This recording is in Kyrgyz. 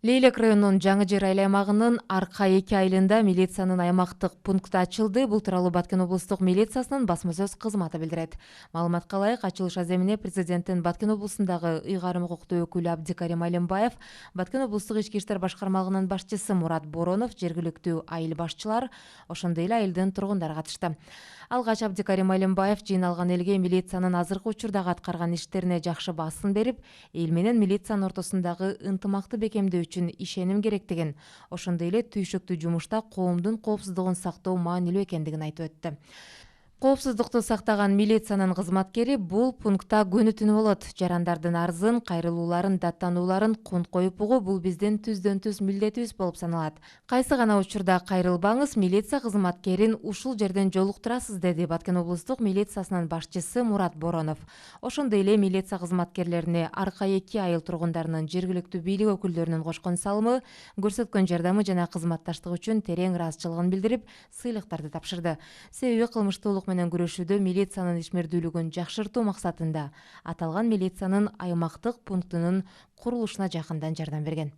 Лейлек районунун Жаңы Жер аймагынын Арка 2 айылында милициянын аймактык пункты ачылды. Бул тууралуу Баткен облустук милициясынын басма сөз кызматы билдирет. Маалыматка ылайык, ачылыш аземине президенттин Баткен облусундагы ыйгарым укуктуу өкүлү Абдикарим Алимбаев, Баткен облустук ички иштер башкармалыгынын башчысы Мурат Боронов, жергиликтүү айыл башчылар, ошондой эле айылдын тургундары катышты. Алгач Абдикарим Алимбаев жыйналган элге милициянын азыркы учурдагы аткарган иштерине жакшы басын берип, эл менен милициянын ортосундагы ынтымакты бекемдөө үчүн ишеним керектигин, ошондой эле түйшүктүү жумушта коомдун коопсуздугун сактоо маанилүү экендигин айтып өттү. Коопсуздукту сактаган милициянын кызматкери бул пунктта күнү түнү болот. Жарандардын арызын, кайрылууларын, даттанууларын кунт коюп угуу бул биздин түздөн түз милдетибиз болуп саналат. Кайсы гана учурда кайрылбаңыз, милиция кызматкерин ушул жерден жолуктурасыз, деди Баткен облустук милициясынын башчысы Мурат Боронов. Ошондой эле милиция кызматкерлерине Арка 2 айыл тургундарынын жергиликтүү бийлик өкүлдөрүнүн кошкон салымы, көрсөткөн жардамы жана кызматташтыгы үчүн терең ыраазычылыгын билдирип, сыйлыктарды тапшырды. Себеби кылмыштуулук менен күрөшүүдө милициянын ишмердүүлүгүн жакшыртуу максатында аталган милициянын аймактык пунктунун курулушуна жакындан жардам берген.